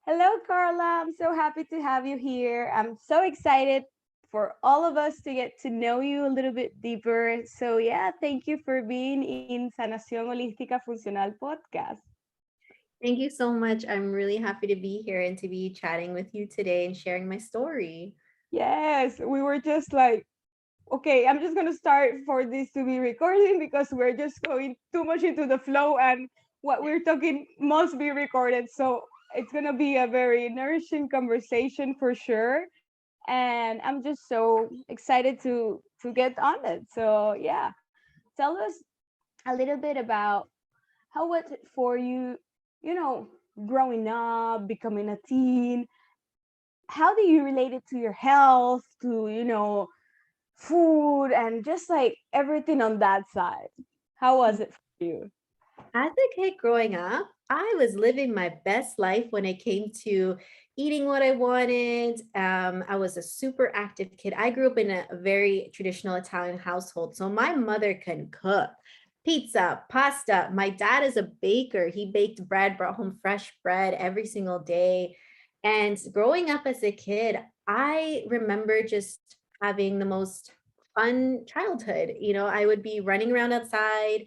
Hello, Carla. I'm so happy to have you here. I'm so excited for all of us to get to know you a little bit deeper. So, yeah, thank you for being in Sanación Holística Funcional podcast. Thank you so much. I'm really happy to be here and to be chatting with you today and sharing my story. Yes, we were just like, okay, I'm just going to start for this to be recording because we're just going too much into the flow and what we're talking must be recorded. So, it's going to be a very nourishing conversation for sure. And I'm just so excited to get on it. So yeah, tell us a little bit about how was it for you, you know, growing up, becoming a teen. How do you relate it to your health, to food, and just like everything on that side? How was it for you? As a kid growing up, I was living my best life when it came to eating what I wanted. I was a super active kid. I grew up in a very traditional Italian household. So my mother can cook pizza, pasta. My dad is a baker. He baked bread, brought home fresh bread every single day. And growing up as a kid, I remember just having the most fun childhood. I would be running around outside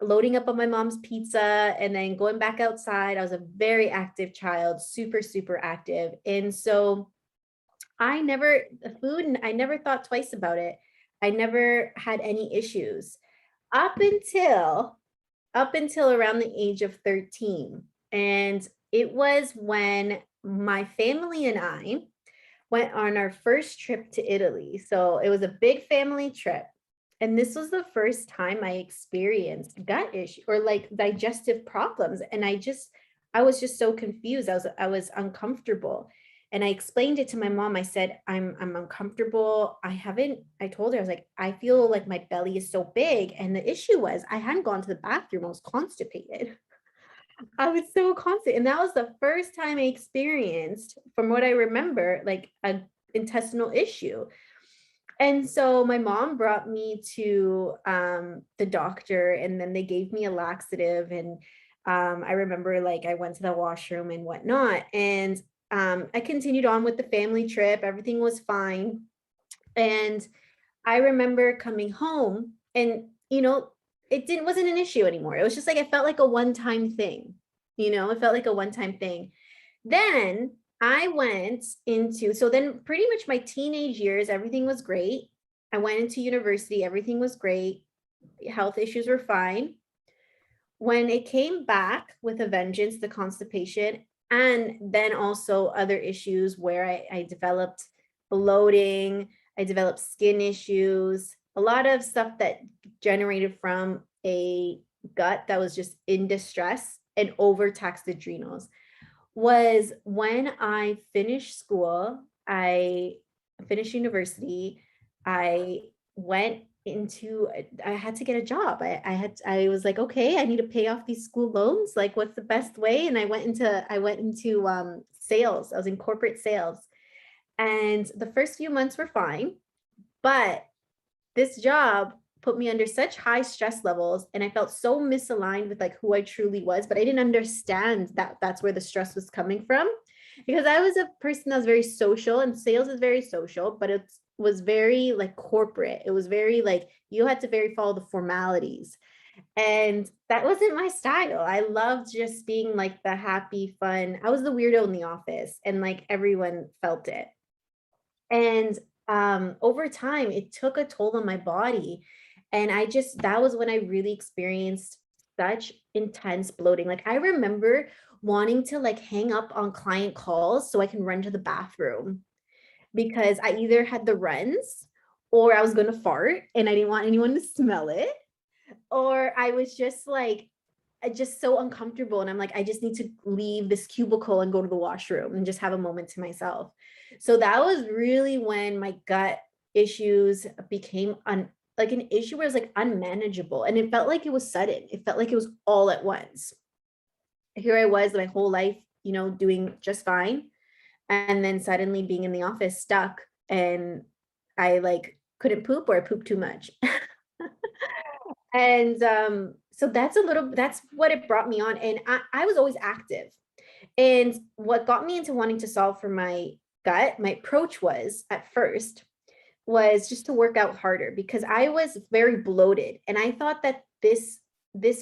loading up on my mom's pizza and then going back outside. I was a very active child, super, super active. And so the food, I never thought twice about it. I never had any issues up until, up until around the age of 13. And it was when my family and I went on our first trip to Italy. So it was a big family trip. And this was the first time I experienced gut issue or like digestive problems. And I was just so confused. I was uncomfortable. And I explained it to my mom. I said, I'm uncomfortable. I told her, I was like, I feel like my belly is so big. And the issue was I hadn't gone to the bathroom. I was constipated. I was so constant. And that was the first time I experienced, from what I remember, like a intestinal issue. And so my mom brought me to the doctor, and then they gave me a laxative. And I remember like I went to the washroom and whatnot. And I continued on with the family trip. Everything was fine. And I remember coming home and, it wasn't an issue anymore. It was just like, it felt like a one-time thing. It felt like a one-time thing. Then I went into, so then pretty much my teenage years, everything was great. I went into university, everything was great. Health issues were fine. When it came back with a vengeance, the constipation, and then also other issues where I developed bloating, I developed skin issues, a lot of stuff that generated from a gut that was just in distress and overtaxed adrenals, was when I finished school. I finished university. I went into, I had to get a job. I was like, okay, I need to pay off these school loans. Like, what's the best way? And I went into sales. I was in corporate sales. And the first few months were fine, but this job put me under such high stress levels, and I felt so misaligned with like who I truly was, but I didn't understand that that's where the stress was coming from, because I was a person that was very social, and sales is very social, but it was very like corporate. It was very like you had to very follow the formalities, and that wasn't my style. I loved just being like the happy fun. I was the weirdo in the office, and like everyone felt it. And over time it took a toll on my body, and that was when I really experienced such intense bloating. Like, I remember wanting to like hang up on client calls so I can run to the bathroom, because I either had the runs, or I was going to fart and I didn't want anyone to smell it, or I was just like just so uncomfortable, and I'm like, I just need to leave this cubicle and go to the washroom and just have a moment to myself. So that was really when my gut issues became like an issue where it was like unmanageable, and it felt like it was sudden. It felt like it was all at once. Here I was my whole life, doing just fine, and then suddenly being in the office stuck, and I like couldn't poop, or I pooped too much. And so that's what it brought me on. And I was always active. And what got me into wanting to solve for my gut, my approach was at first was just to work out harder because I was very bloated and I thought that this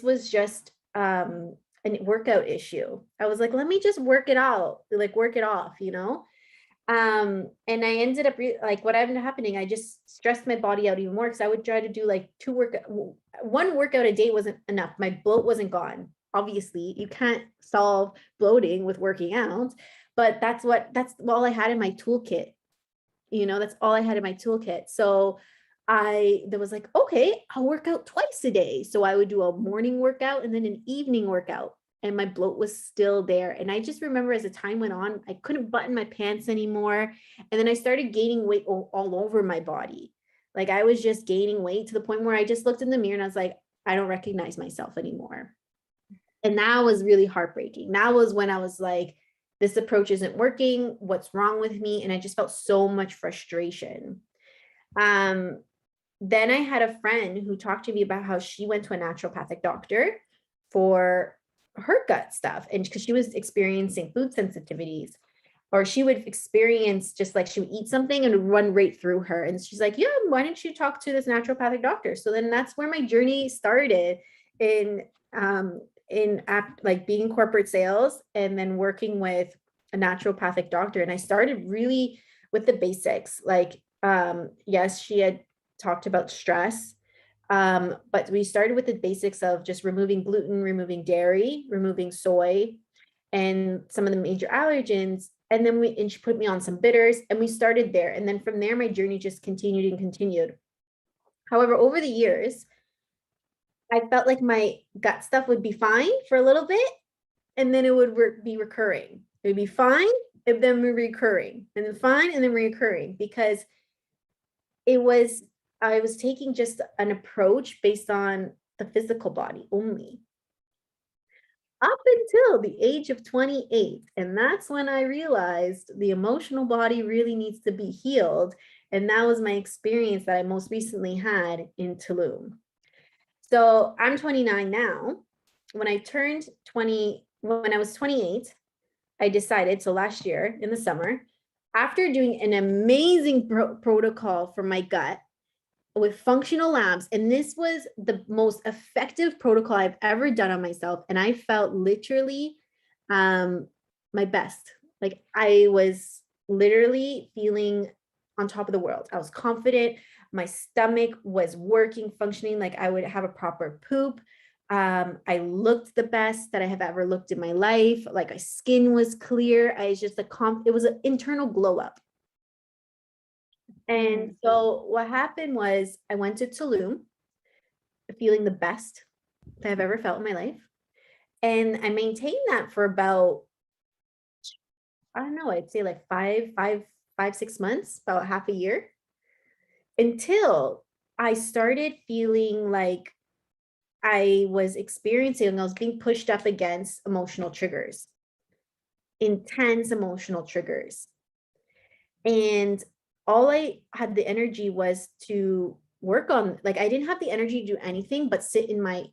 was just a workout issue. I was like, let me just work it out, like work it off, you know? And I ended up like what ended up happening, I just stressed my body out even more because I would try to do like one workout a day wasn't enough. My bloat wasn't gone. Obviously, you can't solve bloating with working out, but that's all I had in my toolkit. You know, that's all I had in my toolkit. So I there was like, okay, I'll work out twice a day. So I would do a morning workout and then an evening workout. And my bloat was still there. And I just remember as the time went on, I couldn't button my pants anymore. And then I started gaining weight all over my body. Like I was just gaining weight to the point where I just looked in the mirror and I was like, I don't recognize myself anymore. And that was really heartbreaking. That was when I was like, this approach isn't working. What's wrong with me? And I just felt so much frustration. Um, then I had a friend who talked to me about how she went to a naturopathic doctor for her gut stuff. And because she was experiencing food sensitivities, or she would experience just like she would eat something and run right through her. And she's like, yeah, why don't you talk to this naturopathic doctor? So then that's where my journey started in like being in corporate sales and then working with a naturopathic doctor. And I started really with the basics. Like, yes, she had talked about stress. But we started with the basics of just removing gluten, removing dairy, removing soy, and some of the major allergens. And then and she put me on some bitters and we started there. And then from there, my journey just continued and continued. However, over the years, I felt like my gut stuff would be fine for a little bit and then it would be recurring. It would be fine and then recurring and then fine and then recurring because I was taking just an approach based on the physical body only up until the age of 28. And that's when I realized the emotional body really needs to be healed. And that was my experience that I most recently had in Tulum. So I'm 29 now. When I turned 20, when I was 28, I decided, so last year in the summer, after doing an amazing protocol for my gut, with functional labs, and this was the most effective protocol I've ever done on myself, and I felt literally my best. Like I was literally feeling on top of the world. I was confident. My stomach was working, functioning like I would have a proper poop. I looked the best that I have ever looked in my life. Like my skin was clear. I was just it was an internal glow up. And so what happened was I went to Tulum feeling the best that I've ever felt in my life. And I maintained that for about, I don't know, I'd say like 6 months, about half a year, until I started feeling like I was experiencing, I was being pushed up against emotional triggers, intense emotional triggers. And all I had the energy was to work on, like I didn't have the energy to do anything but sit in my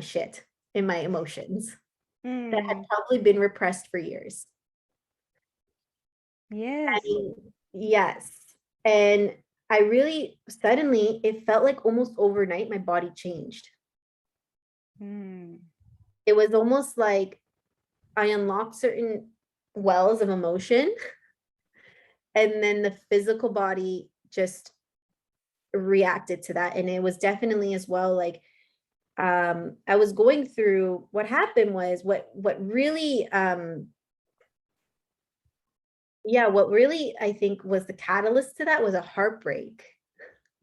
shit, in my emotions that had probably been repressed for years. Yes. Yes. And I really suddenly, it felt like almost overnight my body changed. It was almost like I unlocked certain wells of emotion and then the physical body just reacted to that. And it was definitely as well like I was going through, what happened was what really what really I think was the catalyst to that was a heartbreak.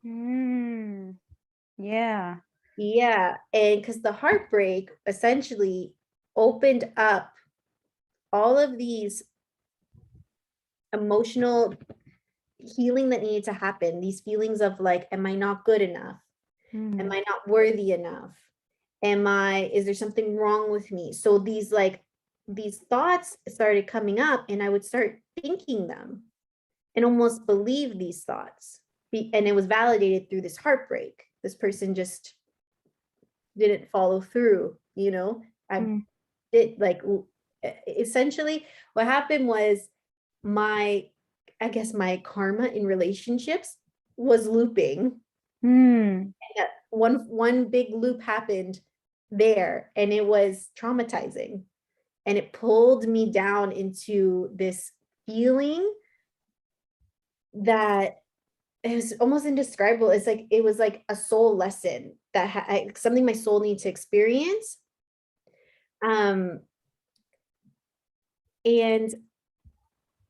Yeah. Yeah. And because the heartbreak essentially opened up all of these emotional healing that needed to happen, these feelings of like, am I not good enough? Am I not worthy enough? Is there something wrong with me? So these thoughts started coming up and I would start thinking them and almost believe these thoughts. And it was validated through this heartbreak. This person just didn't follow through, you know? I did like, Essentially, what happened was my, I guess my karma in relationships was looping. Hmm. One big loop happened there, and it was traumatizing, and it pulled me down into this feeling that it was almost indescribable. It's like it was like a soul lesson that something my soul needs to experience. Um, and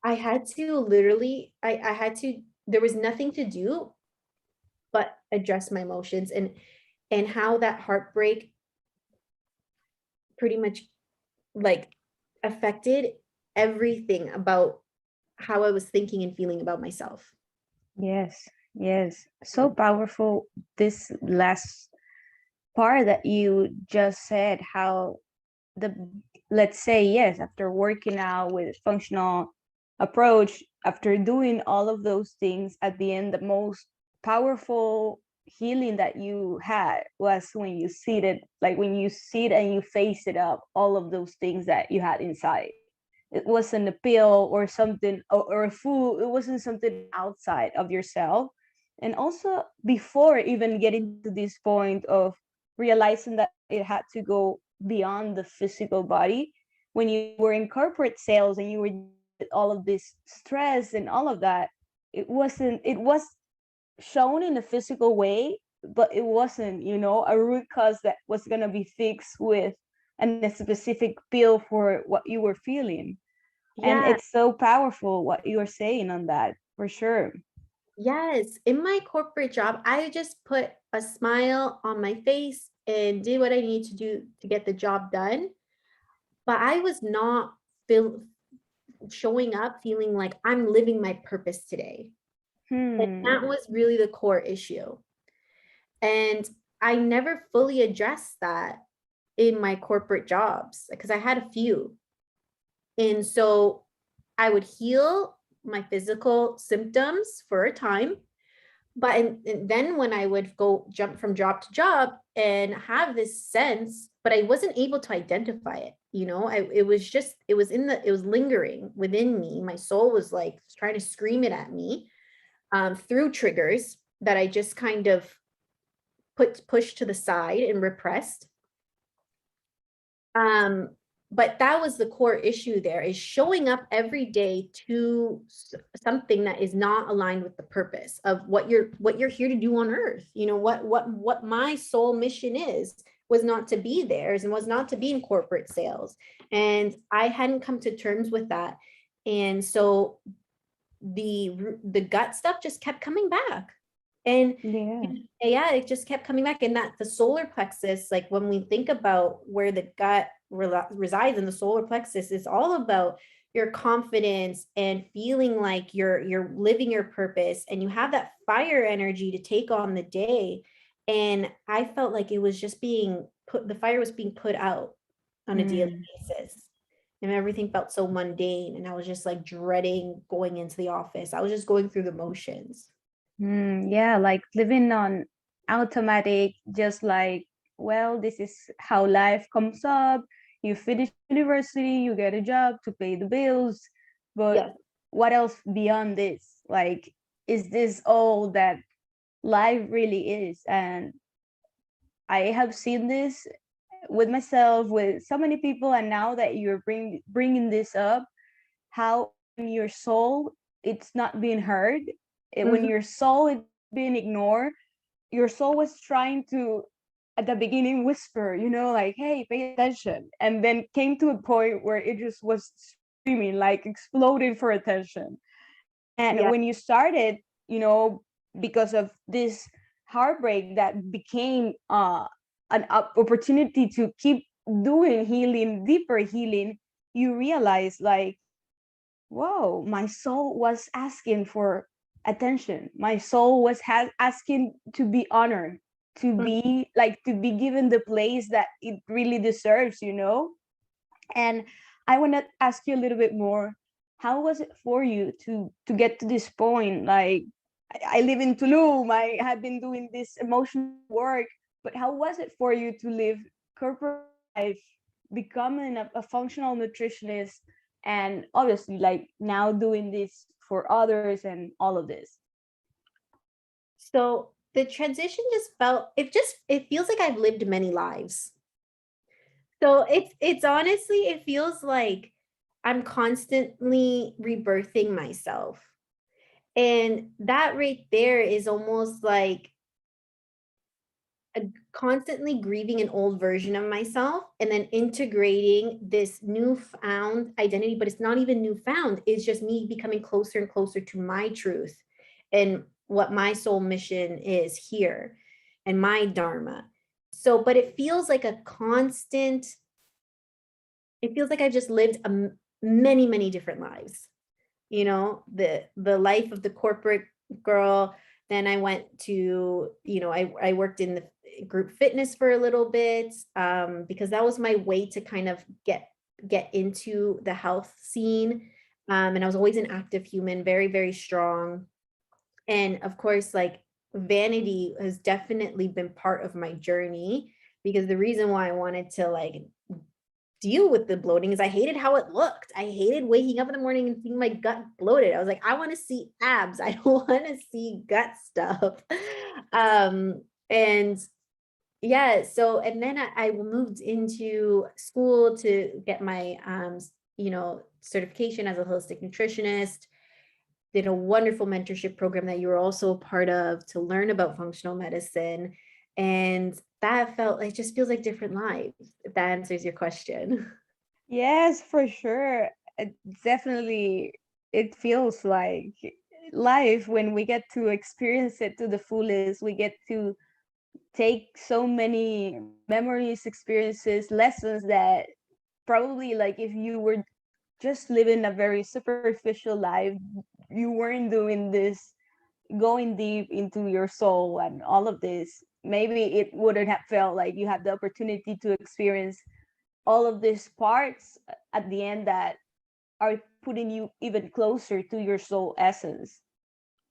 I had to literally, I had to, there was nothing to do but address my emotions, and how that heartbreak pretty much like affected everything about how I was thinking and feeling about myself. Yes, yes. So powerful. This last part that you just said, how the, let's say, yes, after working out with functional approach, after doing all of those things, at the end, the most powerful healing that you had was when you seated, like when you sit and you face it up, all of those things that you had inside. It wasn't a pill or something, or a food. It wasn't something outside of yourself. And also, before even getting to this point of realizing that it had to go beyond the physical body, when you were in corporate sales and you were dealing with all of this stress and all of that, it was shown in a physical way, but it wasn't, a root cause that was going to be fixed with a specific pill for what you were feeling. And Yeah, it's so powerful what you are saying on that, for sure. yes. In my corporate job, I just put a smile on my face and did what I need to do to get the job done. But I was not feel, showing up feeling like I'm living my purpose today. And Hmm. that was really the core issue. And I never fully addressed that in my corporate jobs because I had a few. And so I would heal my physical symptoms for a time. But and then when I would go jump from job to job and have this sense, but I wasn't able to identify it. It was just, it was lingering within me. My soul was like trying to scream it at me through triggers that I just kind of pushed to the side and repressed. Um, but that was the core issue there, is showing up every day to something that is not aligned with the purpose of what you're here to do on earth. What my soul mission is was not to be theirs, and was not to be in corporate sales. And I hadn't come to terms with that. And so the gut stuff just kept coming back. And Yeah. yeah, it just kept coming back. And that the solar plexus, like when we think about where the gut resides in the solar plexus, is all about your confidence and feeling like you're living your purpose, and you have that fire energy to take on the day. And I felt like it was just being put, the fire was being put out on a daily Hmm. basis, and everything felt so mundane, and I was just like dreading going into the office. I was just going through the motions. Yeah, like living on automatic, just like, well, this is how life comes up. You finish university, you get a job to pay the bills, but Yes. what else beyond this? Like, is this all that life really is? And I have seen this with myself, with so many people, and now that you're bringing this up, how when your soul, it's not being heard, when Mhm. your soul is being ignored, your soul was trying to, at the beginning, whisper, like, hey, pay attention, and then came to a point where it just was screaming, like exploding for attention. And Yeah. when you started, you know because of this heartbreak that became an opportunity to keep doing healing, deeper healing, you realize, like, whoa, my soul was asking for attention. My soul was asking to be honored, to Mhm. be given the place that it really deserves. And I want to ask you a little bit more. How was it for you to get to this point? Like, I live in Tulum. I have been doing this emotional work, but how was it for you to live corporate life? becoming a functional nutritionist, and obviously like now doing this for others and all of this? So the transition it feels like I've lived many lives. So it's honestly, it feels like I'm constantly rebirthing myself. And that right there is almost like constantly grieving an old version of myself and then integrating this newfound identity, but it's not even newfound. It's just me becoming closer and closer to my truth and what my soul mission is here and my dharma. So, but it feels like a constant, it feels like I've just lived many, many different lives. The life of the corporate girl. Then I went to, I worked in the group fitness for a little bit, because that was my way to kind of get into the health scene. And I was always an active human, very, very strong. And of course, like, vanity has definitely been part of my journey, because the reason why I wanted to like deal with the bloating is I hated how it looked. I hated waking up in the morning and seeing my gut bloated. I was like, I want to see abs. I don't want to see gut stuff. And yeah, so and then I moved into school to get my certification as a holistic nutritionist. Did a wonderful mentorship program that you were also a part of to learn about functional medicine. And that felt like, just feels like different lives, if that answers your question. Yes, for sure. Definitely, it feels like life when we get to experience it to the fullest. We get to take so many memories, experiences, lessons that probably, like, if you were just living a very superficial life, you weren't doing this, going deep into your soul and all of this. Maybe it wouldn't have felt like you had the opportunity to experience all of these parts at the end that are putting you even closer to your soul essence.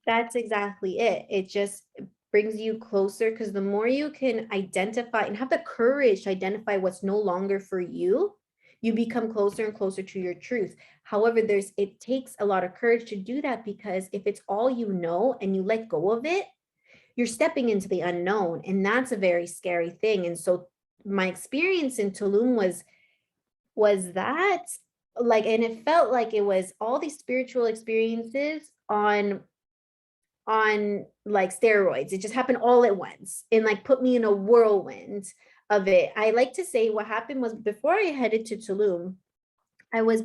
That's exactly it. It just brings you closer, because the more you can identify and have the courage to identify what's no longer for you, you become closer and closer to your truth. However, it takes a lot of courage to do that, because if it's all you know and you let go of it, you're stepping into the unknown, and that's a very scary thing. And so my experience in Tulum was that, like, and it felt like it was all these spiritual experiences on like steroids. It just happened all at once and like put me in a whirlwind of it. I like to say what happened was, before I headed to Tulum, I was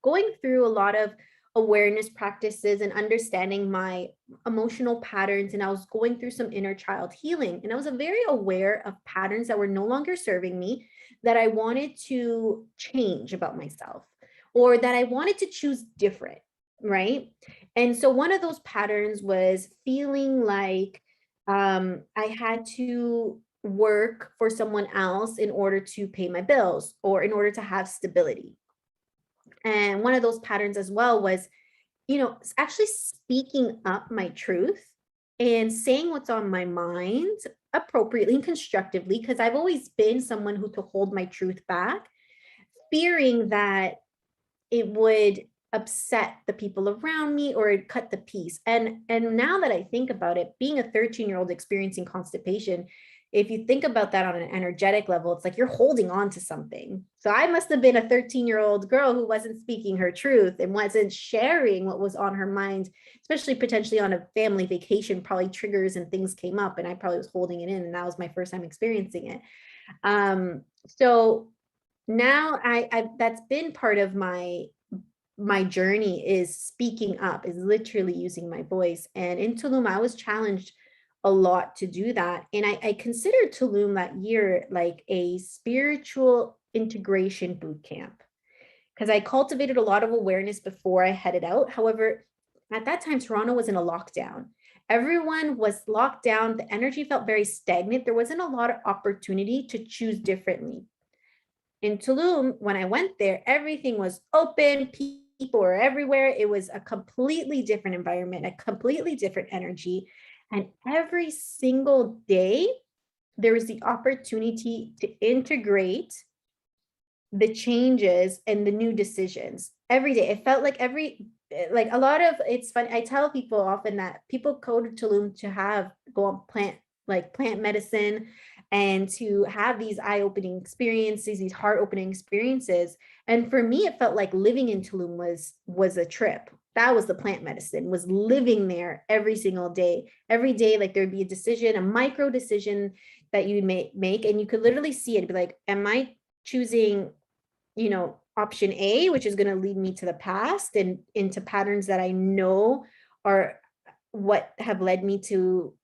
going through a lot of awareness practices and understanding my emotional patterns. And I was going through some inner child healing. And I was very aware of patterns that were no longer serving me, that I wanted to change about myself, or that I wanted to choose different. Right. And so one of those patterns was feeling like I had to work for someone else in order to pay my bills or in order to have stability. And one of those patterns as well was, actually speaking up my truth and saying what's on my mind appropriately and constructively, because I've always been someone who to hold my truth back, fearing that it would upset the people around me or it'd cut the peace. And now that I think about it, being a 13-year-old experiencing constipation, if you think about that on an energetic level, it's like you're holding on to something. So I must have been a 13-year-old girl who wasn't speaking her truth and wasn't sharing what was on her mind, especially potentially on a family vacation. Probably triggers and things came up and I probably was holding it in, and that was my first time experiencing it. So now I that's been part of my journey, is speaking up, is literally using my voice. And in Tulum, I was challenged a lot to do that. And I considered Tulum that year like a spiritual integration boot camp, because I cultivated a lot of awareness before I headed out. However, at that time, Toronto was in a lockdown. Everyone was locked down. The energy felt very stagnant. There wasn't a lot of opportunity to choose differently. In Tulum, when I went there, everything was open. People were everywhere. It was a completely different environment, a completely different energy. And every single day, there was the opportunity to integrate the changes and the new decisions every day. It felt like like a lot of, it's funny. I tell people often that people go to Tulum to go on plant medicine and to have these eye-opening experiences, these heart-opening experiences. And for me, it felt like living in Tulum was a trip. That was the plant medicine, was living there every single day. Every day, like there'd be a decision, a micro decision that you make, and you could literally see it, be like, am I choosing, option A, which is going to lead me to the past and into patterns that I know are what have led me to,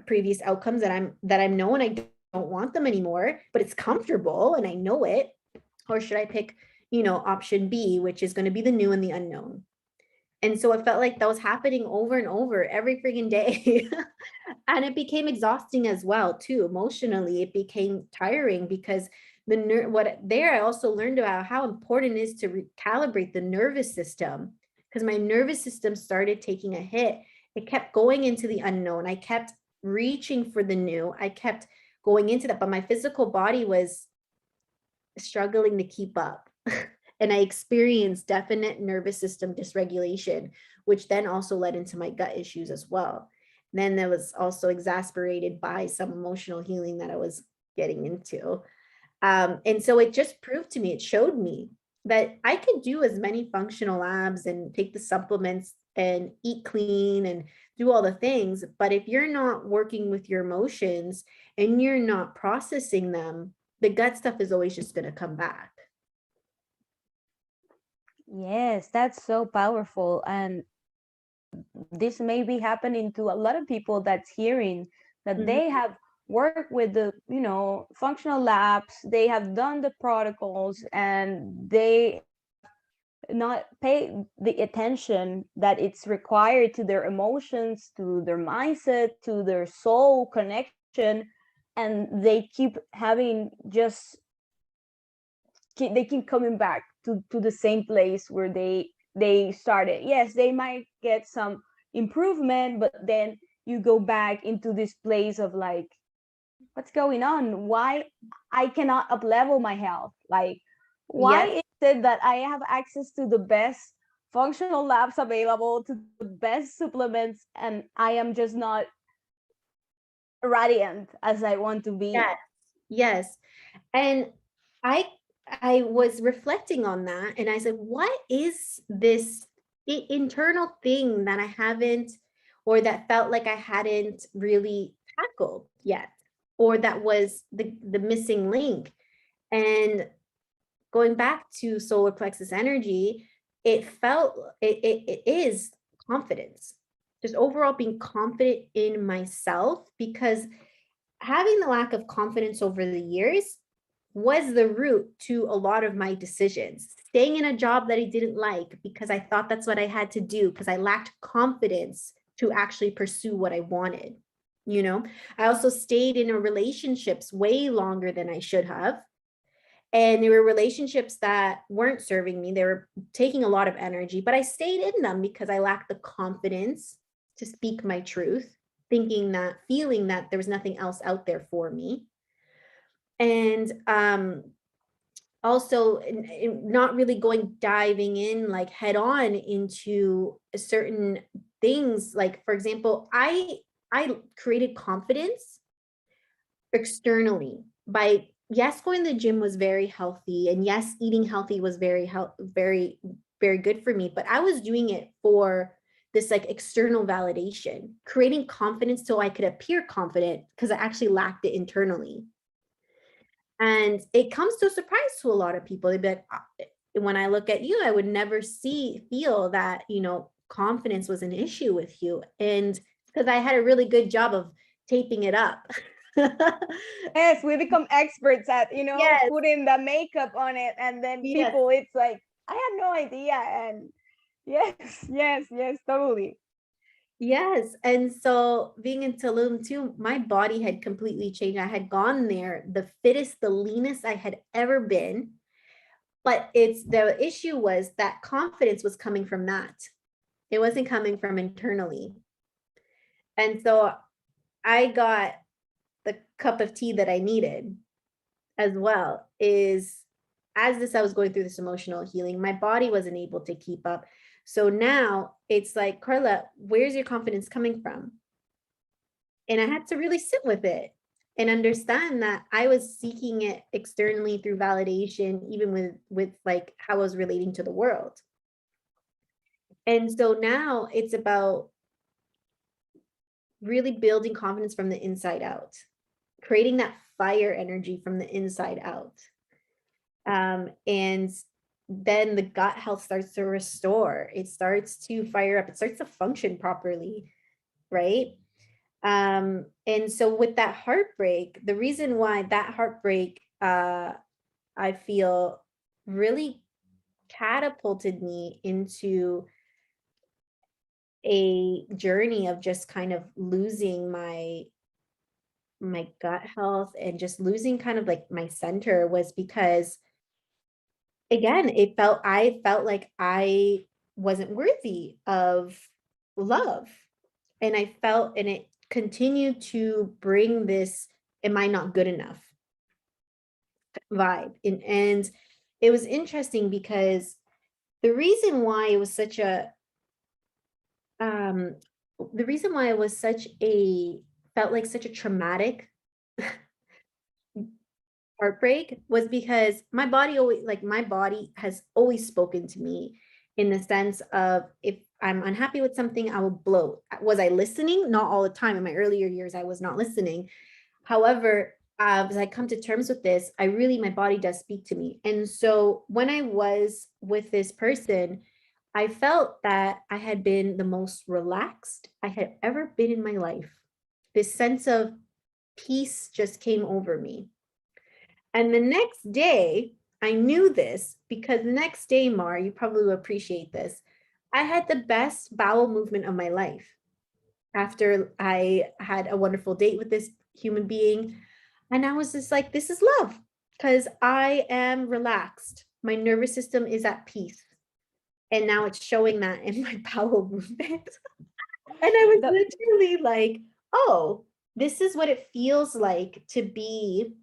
previous outcomes that I'm known I don't want them anymore, but it's comfortable and I know it. Or should I pick, option B, which is going to be the new and the unknown? And so it felt like that was happening over and over every freaking day. And it became exhausting as well, too. Emotionally, it became tiring because I also learned about how important it is to recalibrate the nervous system, because my nervous system started taking a hit. It kept going into the unknown. I kept reaching for the new. I kept going into that, but my physical body was struggling to keep up. And I experienced definite nervous system dysregulation, which then also led into my gut issues as well. Then that was also exasperated by some emotional healing that I was getting into. And so it just proved to me, it showed me that I could do as many functional labs and take the supplements and eat clean and do all the things. But if you're not working with your emotions and you're not processing them, the gut stuff is always just going to come back. Yes, that's so powerful. And this may be happening to a lot of people that's hearing that Mhm. they have worked with the, functional labs, they have done the protocols, and they have not paid the attention that it's required to their emotions, to their mindset, to their soul connection. And they keep having just they keep coming back to the same place where they started. Yes, they might get some improvement, but then you go back into this place of like, what's going on? Why I cannot up level my health? Like, why Yes, is it that I have access to the best functional labs available, to the best supplements, and I am just not radiant as I want to be? yes, yes. And I I was reflecting on that and I said, what is this internal thing that I haven't, or that felt like I hadn't really tackled yet, or that was the missing link? And going back to solar plexus energy, it is confidence. Just overall being confident in myself, because having the lack of confidence over the years was the root to a lot of my decisions. Staying in a job that I didn't like because I thought that's what I had to do, because I lacked confidence to actually pursue what I wanted. I also stayed in relationships way longer than I should have. And there were relationships that weren't serving me. They were taking a lot of energy, but I stayed in them because I lacked the confidence to speak my truth, feeling that there was nothing else out there for me. And also not really diving in like head on into certain things. Like, for example, I created confidence externally by, yes, going to the gym was very healthy, and yes, eating healthy was very, very good for me, but I was doing it for this like external validation, creating confidence so I could appear confident, because I actually lacked it internally. And it comes to a surprise to a lot of people. They'd be like, when I look at you, I would never feel that, confidence was an issue with you. And because I had a really good job of taping it up. Yes, we become experts at, Yes, putting the makeup on it, and then yes, people, it's like, I had no idea. And yes, yes, yes, totally. yes. And so being in Tulum too, my body had completely changed. I had gone there, the fittest, the leanest I had ever been. But the issue was that confidence was coming from that. It wasn't coming from internally. And so I got the cup of tea that I needed as well, is as this, I was going through this emotional healing, my body wasn't able to keep up. So now it's like, Carla, where's your confidence coming from? And I had to really sit with it and understand that I was seeking it externally through validation, even with like how I was relating to the world. And so now it's about really building confidence from the inside out, creating that fire energy from the inside out. And then the gut health starts to restore. It starts to fire up. It starts to function properly, right? And so with that heartbreak, the reason why that heartbreak, I feel really catapulted me into a journey of just kind of losing my gut health and just losing kind of like my center, was because again, I felt like I wasn't worthy of love. And I felt, and it continued to bring this, am I not good enough vibe. And it was interesting because the reason why it was such a, um, the reason why it was such a, felt like such a traumatic heartbreak was because my body always, like my body has always spoken to me in the sense of, if I'm unhappy with something, I will bloat. Was I listening? Not all the time. In my earlier years, I was not listening. However, as I come to terms with this, I really, my body does speak to me. And so when I was with this person, I felt that I had been the most relaxed I had ever been in my life. This sense of peace just came over me. And the next day, I knew this because the next day, Mar, you probably will appreciate this. I had the best bowel movement of my life after I had a wonderful date with this human being. And I was just like, this is love because I am relaxed. My nervous system is at peace. And now it's showing that in my bowel movement. And I was The, literally like, oh, this is what it feels like to be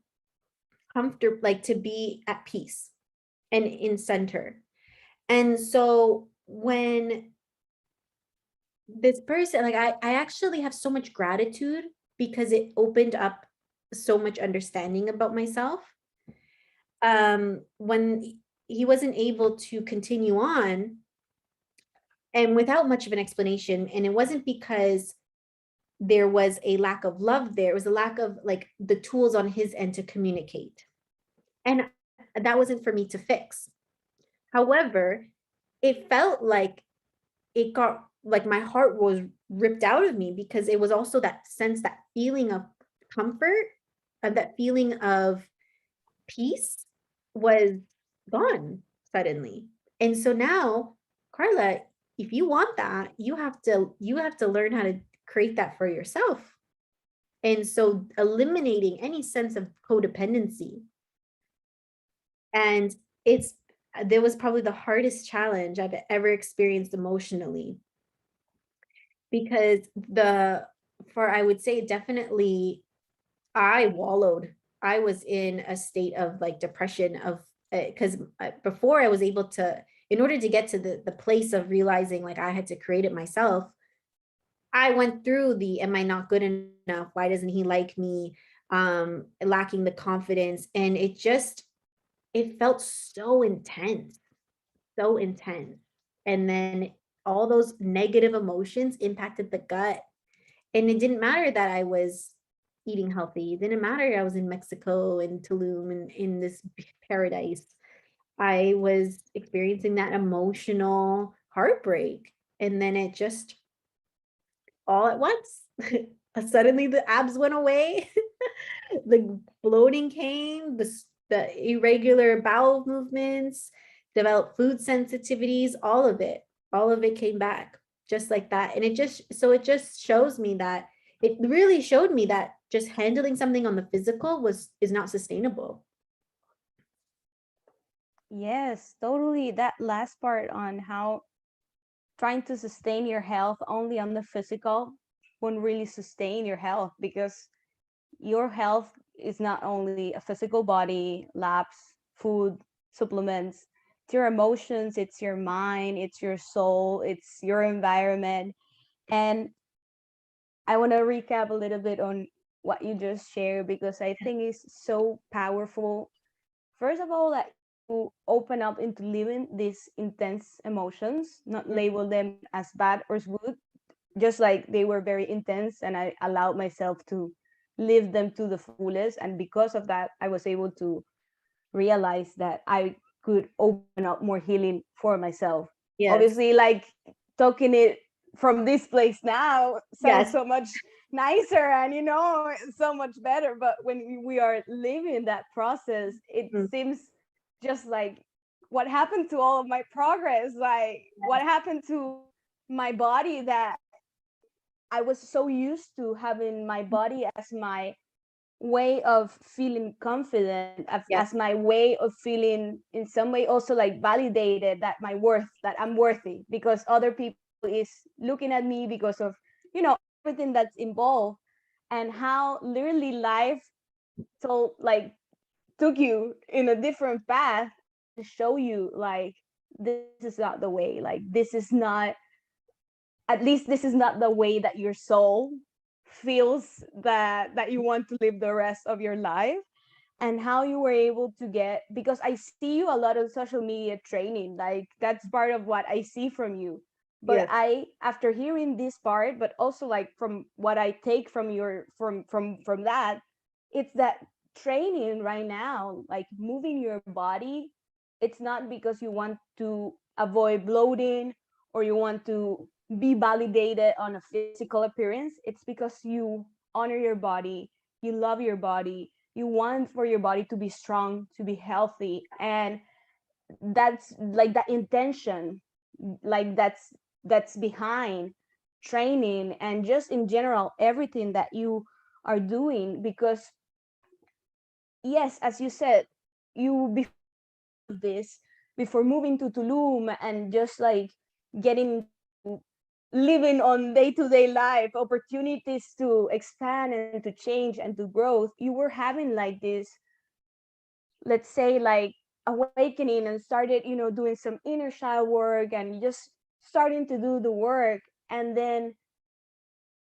comfortable, like to be at peace and in center. And so when this person, like I actually have so much gratitude because it opened up so much understanding about myself. When he wasn't able to continue on, and without much of an explanation, and it wasn't because there was a lack of love there, it was a lack of like the tools on his end to communicate. And that wasn't for me to fix. However, it felt like it got, like my heart was ripped out of me because it was also that sense, that feeling of comfort, of that feeling of peace was gone suddenly. And so now, Carla, if you want that, you have to learn how to create that for yourself. And so eliminating any sense of codependency. And it's, there was probably the hardest challenge I've ever experienced emotionally, because the, for I would say definitely, I wallowed. I was in a state of like depression of, because before I was able to, in order to get to the place of realizing like I had to create it myself, I went through the, am I not good enough? Why doesn't he like me? Lacking the confidence. And it just, it felt so intense, so intense. And then all those negative emotions impacted the gut. And it didn't matter that I was eating healthy. It didn't matter I was in Mexico and Tulum and in this paradise. I was experiencing that emotional heartbreak. And then it just all at once, suddenly the abs went away, the bloating came, the irregular bowel movements, developed food sensitivities, all of it came back just like that. And it just, so it just shows me that, it really showed me that just handling something on the physical is not sustainable. yes, totally. That last part on how trying to sustain your health only on the physical won't really sustain your health, because your health is not only a physical body, labs, food. supplements. It's your emotions, it's your mind, it's your soul, it's your environment. And I want to recap a little bit on what you just shared because I think it's so powerful. First of all, that you open up into living these intense emotions, not Mhm. label them as bad or good, just like they were very intense, and I allowed myself to live them to the fullest. And because of that, I was able to realize that I could open up more healing for myself. Yes. Obviously, like talking it from this place now sounds Yes. so much nicer and so much better. But when we are living that process, it Mhm. seems just like what happened to all of my progress, like what happened to my body that I was so used to having my body as my way of feeling confident, as Yes. my way of feeling in some way also like validated that my worth, that I'm worthy because other people is looking at me because of everything that's involved, and how literally life so like took you in a different path to show you like this is not the way, like this is not, at least this is not the way that your soul feels that you want to live the rest of your life. And how you were able to get, because I see you a lot on social media training, like that's part of what I see from you. But Yes. I, after hearing this part, but also like from what I take from your from that, it's that training right now, like moving your body, it's not because you want to avoid bloating or you want to be validated on a physical appearance. It's because you honor your body, you love your body, you want for your body to be strong, to be healthy. And that's like that intention, like that's behind training and just in general everything that you are doing. Because yes, as you said, you, before doing all of this, before moving to Tulum and just like getting into living on day-to-day life, opportunities to expand and to change and to growth, you were having like this, let's say, like awakening, and started doing some inner child work and just starting to do the work. And then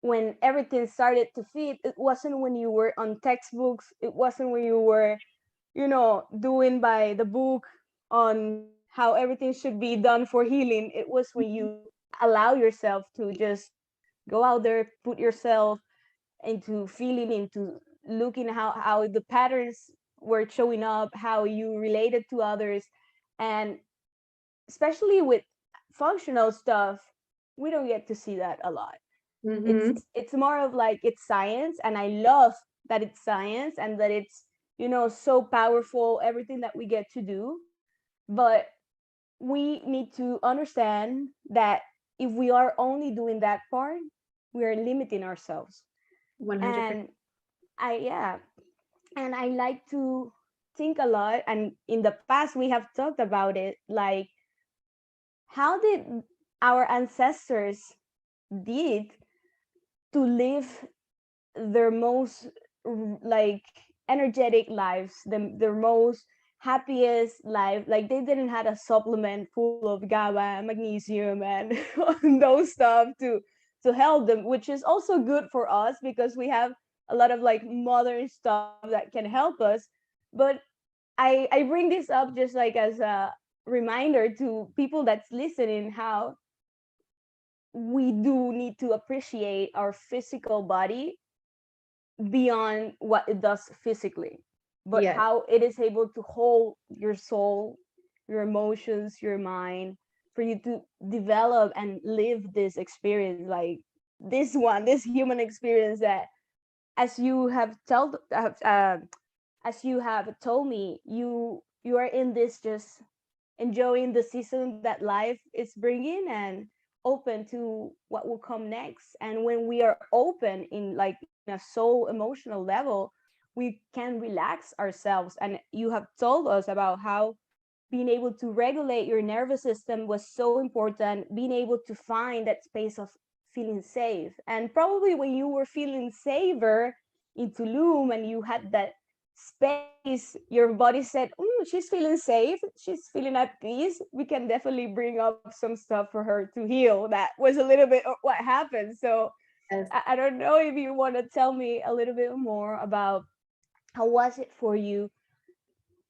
when everything started to fit, it wasn't when you were on textbooks, it wasn't when you were doing by the book on how everything should be done for healing. It was when you allow yourself to just go out there, put yourself into feeling, into looking how the patterns were showing up, how you related to others. And especially with functional stuff, we don't get to see that a lot. it's Mm-hmm. it's more of like it's science, and I love that it's science and that it's so powerful, everything that we get to do. But we need to understand that if we are only doing that part, we are limiting ourselves. 100%. And I yeah, and I like to think a lot, and in the past we have talked about it, like how did our ancestors did to live their most like energetic lives, their most happiest life. Like they didn't had a supplement full of GABA, magnesium, and those stuff to help them, which is also good for us because we have a lot of like modern stuff that can help us. But I bring this up just like as a reminder to people that's listening, how we do need to appreciate our physical body beyond what it does physically, but Yes. how it is able to hold your soul, your emotions, your mind, for you to develop and live this experience, like this human experience that, as you have as you have told me, you are in this just enjoying the season that life is bringing and open to what will come next. And when we are open in like in a soul emotional level, we can relax ourselves. And you have told us about how being able to regulate your nervous system was so important, being able to find that space of feeling safe. And probably when you were feeling safer in Tulum and you had that space, your body said, she's feeling safe, she's feeling at peace, we can definitely bring up some stuff for her to heal. That was a little bit of what happened. So Yes. I don't know if you want to tell me a little bit more about how was it for you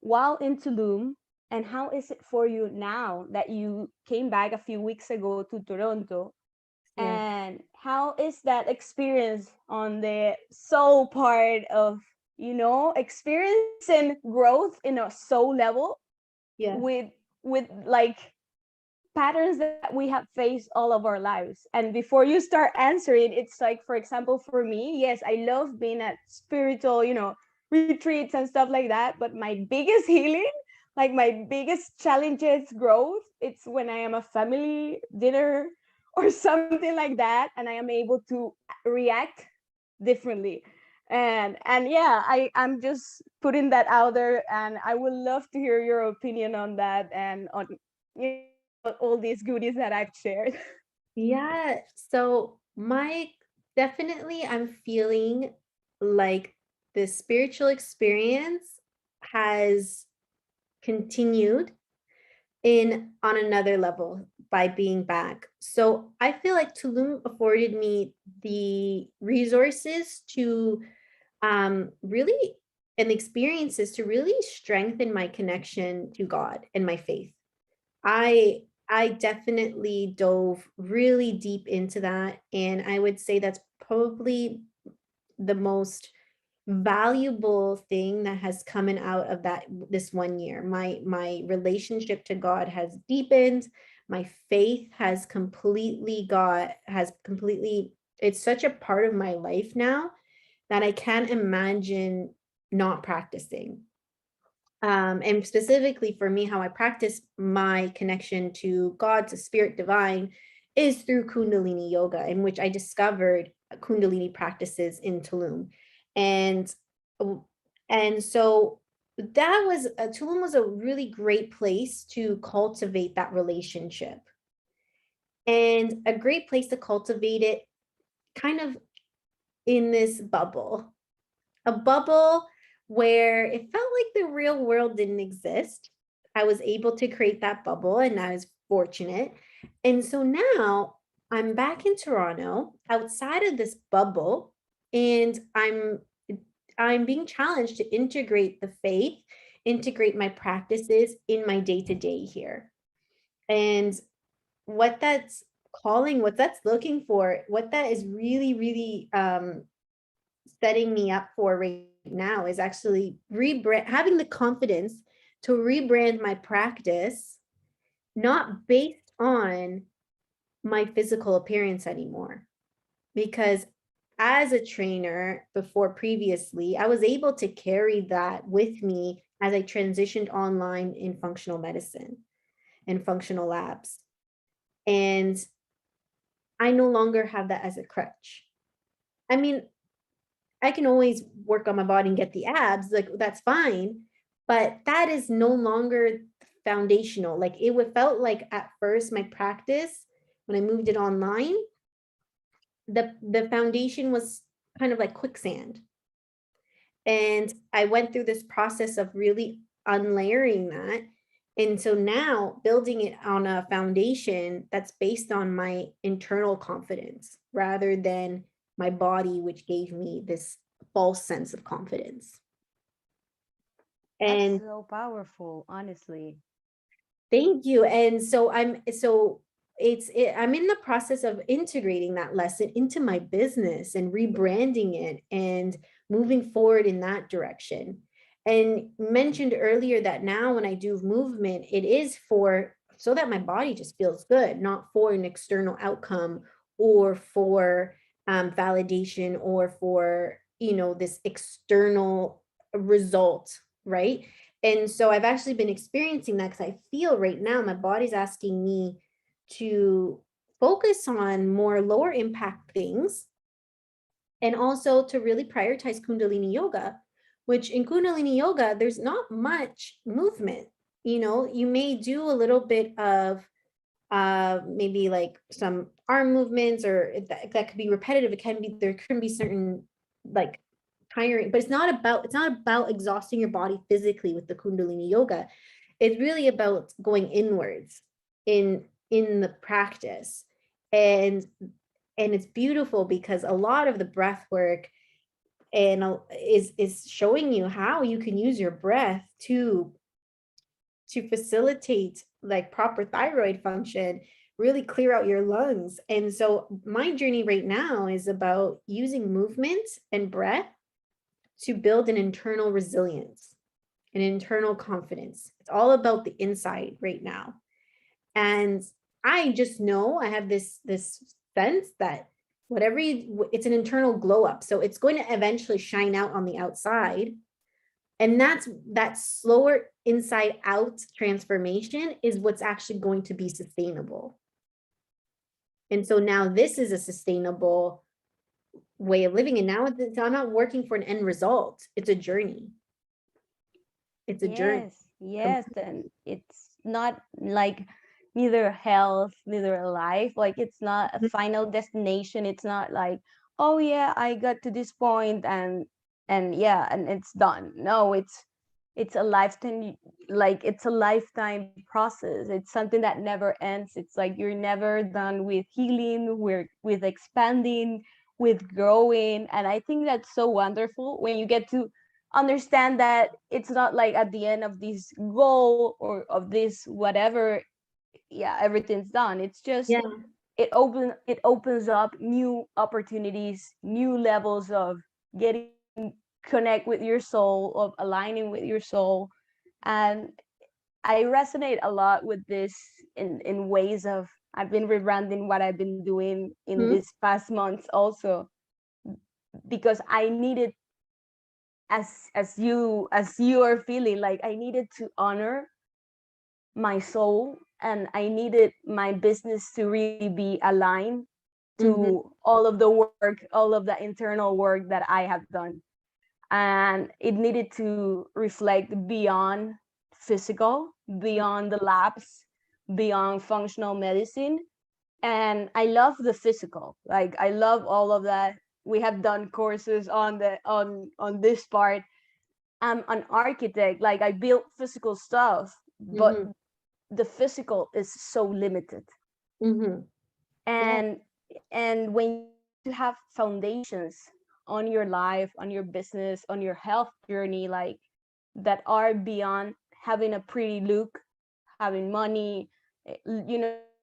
while in Tulum, and how is it for you now that you came back a few weeks ago to Toronto, Yes. and how is that experience on the soul part of, experiencing growth in a soul level Yes. with like patterns that we have faced all of our lives? And before you start answering, it's like, for example, for me, yes, I love being at spiritual, retreats and stuff like that, but my biggest healing, like my biggest challenges growth, it's when I am a family dinner or something like that, and I am able to react differently. And yeah, I'm just putting that out there, and I would love to hear your opinion on that, and on, all these goodies that I've shared. Yeah. So my definitely I'm feeling like the spiritual experience has continued in on another level by being back. So I feel like Tulum afforded me the resources to really and experiences to really strengthen my connection to God and my faith. I definitely dove really deep into that, and I would say that's probably the most valuable thing that has coming out of that this 1 year. My relationship to God has deepened. My faith has completely, it's such a part of my life now that I can't imagine not practicing. And specifically for me, how I practice my connection to God, to spirit divine, is through Kundalini yoga, in which I discovered Kundalini practices in Tulum. And and so that was Tulum was a really great place to cultivate that relationship, and a great place to cultivate it kind of in this bubble, a bubble where it felt like the real world didn't exist. I was able to create that bubble, and I was fortunate. And so now I'm back in Toronto outside of this bubble, and I'm being challenged to integrate the faith, integrate my practices in my day-to-day here. And what that's calling, what that's looking for, what that is really, really setting me up for right now is actually rebrand, having the confidence to rebrand my practice, not based on my physical appearance anymore. Because as a trainer before previously, I was able to carry that with me as I transitioned online in functional medicine and functional labs. And I no longer have that as a crutch. I mean, I can always work on my body and get the abs, like that's fine, but that is no longer foundational. Like it would felt like at first my practice when I moved it online, the foundation was kind of like quicksand. And I went through this process of really unlayering that. And so now building it on a foundation that's based on my internal confidence rather than my body, which gave me this false sense of confidence. That's And so powerful, honestly. thank you. And so I'm in the process of integrating that lesson into my business and rebranding it and moving forward in that direction. And mentioned earlier that now when I do movement, it is for so that my body just feels good, not for an external outcome or for validation or for, this external result, right? And so I've actually been experiencing that because I feel right now my body's asking me to focus on more lower impact things and also to really prioritize Kundalini yoga, which in Kundalini yoga, there's not much movement. You may do a little bit of maybe like some arm movements or that could be repetitive. It can be, there can be certain like tiring, but it's not about exhausting your body physically with the Kundalini yoga. It's really about going inwards in the practice. And it's beautiful because a lot of the breath work is showing you how you can use your breath to facilitate like proper thyroid function, really clear out your lungs. And so my journey right now is about using movement and breath to build an internal resilience, an internal confidence. It's all about the inside right now. And I just know I have this sense that it's an internal glow up. So it's going to eventually shine out on the outside. And that's that slower inside out transformation is what's actually going to be sustainable. And so now this is a sustainable way of living. And now I'm not working for an end result. It's a journey. It's a journey. Yes, and it's not like neither health, neither life. Like it's not a final destination. It's not like, oh yeah, I got to this point and yeah, and it's done. No, it's a lifetime, like it's a lifetime process. It's something that never ends. It's like you're never done with healing, with expanding, with growing. And I think that's so wonderful when you get to understand that it's not like at the end of this goal or of this whatever, yeah, everything's done. It's just Yeah. it opens up new opportunities, new levels of getting connect with your soul, of aligning with your soul. And I resonate a lot with this in ways of I've been rebranding what I've been doing in Mhm. these past months also, because I needed, as you are feeling, like I needed to honor my soul, and I needed my business to really be aligned Mhm. to all of the work, all of the internal work that I have done. And it needed to reflect beyond physical, beyond the labs, beyond functional medicine. And I love the physical. Like I love all of that. We have done courses on on this part. I'm an architect, like I build physical stuff, but Mhm. the physical is so limited. Mhm. Yeah. and and when you get to have foundations on your life, on your business, on your health journey, like that are beyond having a pretty look, having money,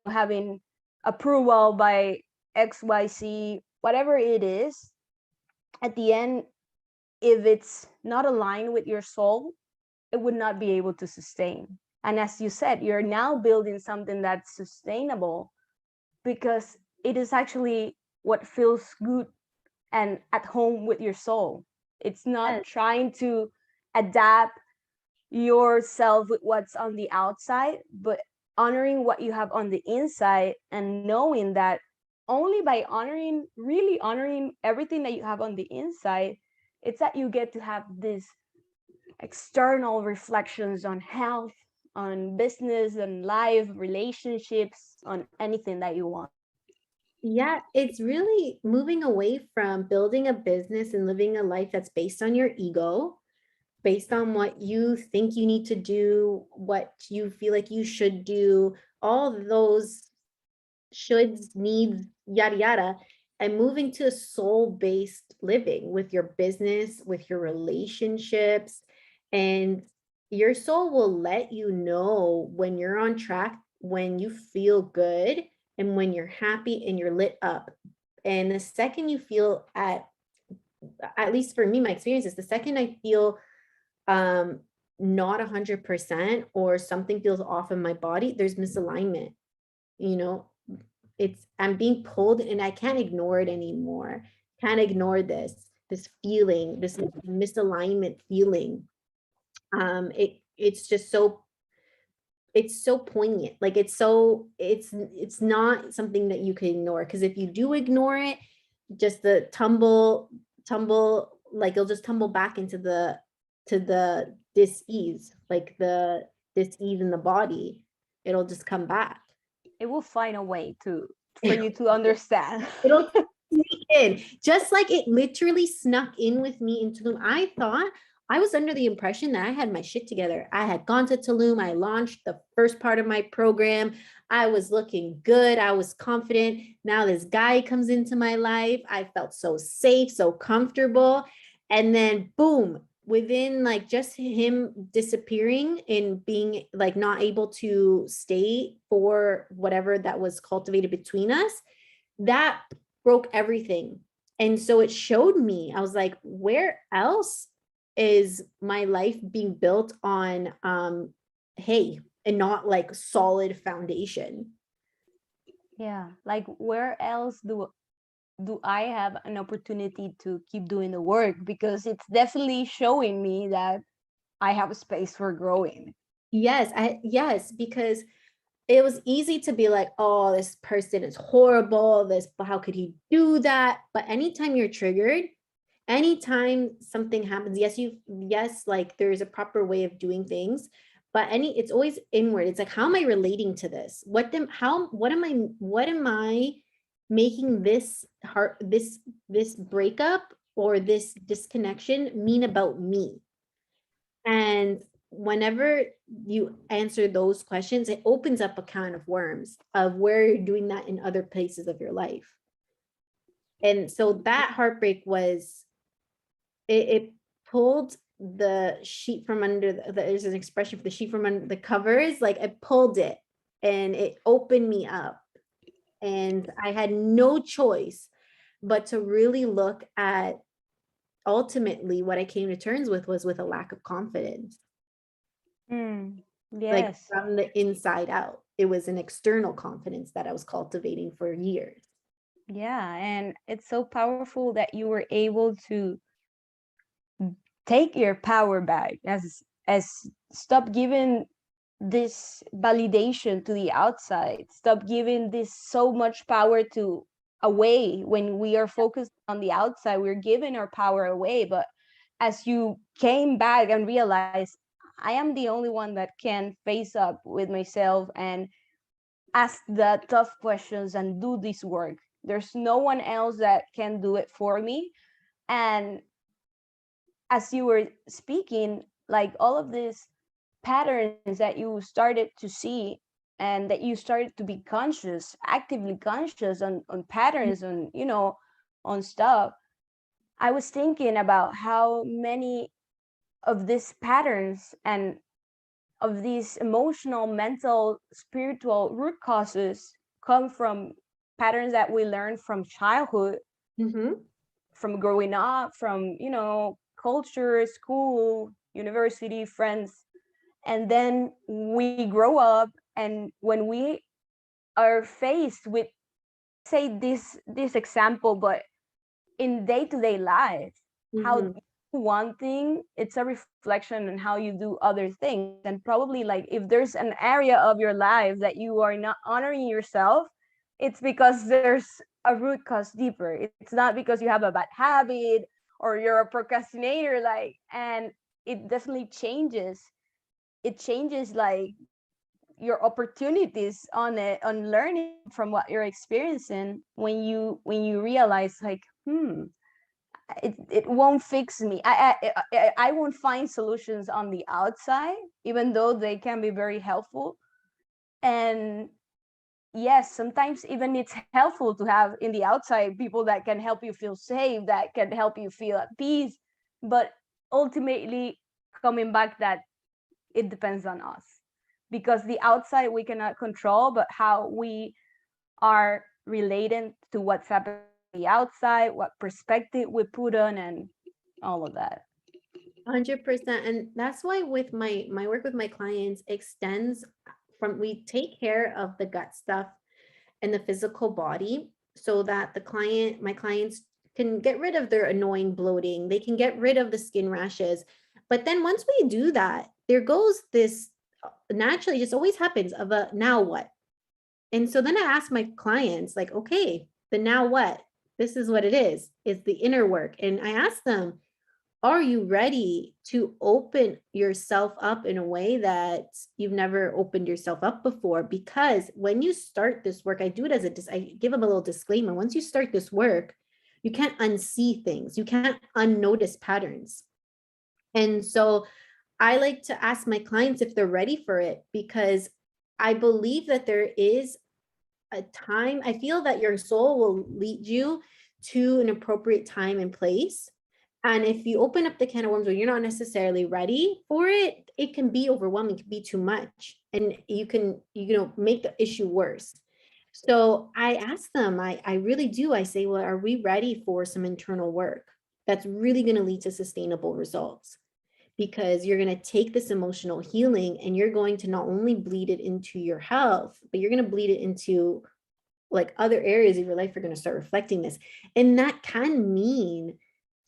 having approval by XYZ, whatever it is, at the end, if it's not aligned with your soul, it would not be able to sustain. And as you said, you're now building something that's sustainable because it is actually what feels good and at home with your soul. It's not Yes. trying to adapt yourself with what's on the outside, but honoring what you have on the inside and knowing that only by honoring, really honoring everything that you have on the inside, it's that you get to have these external reflections on health, on business, on life, relationships, on anything that you want. Yeah, it's really moving away from building a business and living a life that's based on your ego, based on what you think you need to do, what you feel like you should do, all those shoulds, needs, yada yada, and moving to a soul-based living with your business, with your relationships, and your soul will let you know when you're on track, when you feel good, and when you're happy and you're lit up. And the second you feel at least for me, my experience is the second I feel um not 100% or something feels off in my body, there's misalignment, you know. I'm being pulled and I can't ignore it anymore. Can't ignore this feeling, this misalignment feeling. It's just so, it's so poignant. Like it's not something that you can ignore, because if you do ignore it, just the tumble, like you'll just tumble back into the dis-ease, like the dis-ease in the body. It'll just come back. It will find a way to for you to understand. It'll in, just like it literally snuck in with me in Tulum. I thought I was under the impression that I had my shit together. I had gone to Tulum. I launched the first part of my program. I was looking good. I was confident. Now this guy comes into my life. I felt so safe, so comfortable. And then boom, within like just him disappearing and being like not able to stay for whatever that was cultivated between us, that broke everything. And so it showed me, I was like, where else is my life being built on hay and not like solid foundation? Yeah, like where else do I have an opportunity to keep doing the work? Because it's definitely showing me that I have a space for growing. Yes, because it was easy to be like, oh, this person is horrible. This, how could he do that? But anytime you're triggered, anytime something happens, yes, like there's a proper way of doing things, but it's always inward. It's like, how am I relating to this? What am I making this heart, this breakup or this disconnection mean about me? And whenever you answer those questions, it opens up a can of worms of where you're doing that in other places of your life. And so that heartbreak was, it pulled the sheet from under there's an expression for the sheet from under the covers, like I pulled it and it opened me up. And I had no choice but to really look at, ultimately what I came to terms with was with a lack of confidence. Mm, Like yes. from the inside out. It was an external confidence that I was cultivating for years. Yeah, and it's so powerful that you were able to take your power back, as stop giving this validation to the outside, stop giving this so much power to away. When we are focused on the outside, we're giving our power away. But as you came back and realized, I am the only one that can face up with myself and ask the tough questions and do this work, there's no one else that can do it for me. And as you were speaking, like all of these patterns that you started to see, and that you started to be conscious, actively conscious on patterns, on, on stuff, I was thinking about how many of these patterns and of these emotional, mental, spiritual root causes come from patterns that we learn from childhood, Mm-hmm. from growing up, from, culture, school, university, friends. And then we grow up, and when we are faced with, say, this example, but in day-to-day life, how Mm-hmm. you do one thing, it's a reflection on how you do other things. And probably, like, if there's an area of your life that you are not honoring yourself, it's because there's a root cause deeper. It's not because you have a bad habit or you're a procrastinator, like. And it definitely changes, like your opportunities on it, on learning from what you're experiencing, when you realize, like, it won't fix me. I won't find solutions on the outside, even though they can be very helpful. And yes, sometimes even it's helpful to have in the outside people that can help you feel safe, that can help you feel at peace. But ultimately, coming back, that it depends on us, because the outside we cannot control, but how we are related to what's happening on the outside, what perspective we put on, and all of that. 100%. And that's why with my work with my clients extends from, we take care of the gut stuff and the physical body so that my clients can get rid of their annoying bloating, they can get rid of the skin rashes. But then once we do that, there goes this, naturally just always happens of a now what. And so then I ask my clients, like, okay, the now what? This is what it is the inner work. And I ask them, are you ready to open yourself up in a way that you've never opened yourself up before? Because when you start this work, I do it as I give them a little disclaimer. Once you start this work, You can't unsee things. You can't unnotice patterns. And so I like to ask my clients if they're ready for it, because I believe that there is a time. I feel that your soul will lead you to an appropriate time and place. And if you open up the can of worms where you're not necessarily ready for it, it can be overwhelming, it can be too much. And you can, make the issue worse. So I ask them, I really do. I say, well, are we ready for some internal work that's really going to lead to sustainable results? Because you're going to take this emotional healing and you're going to not only bleed it into your health, but you're going to bleed it into like other areas of your life are going to start reflecting this. And that can mean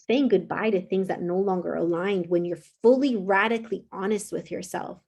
saying goodbye to things that no longer aligned when you're fully radically honest with yourself.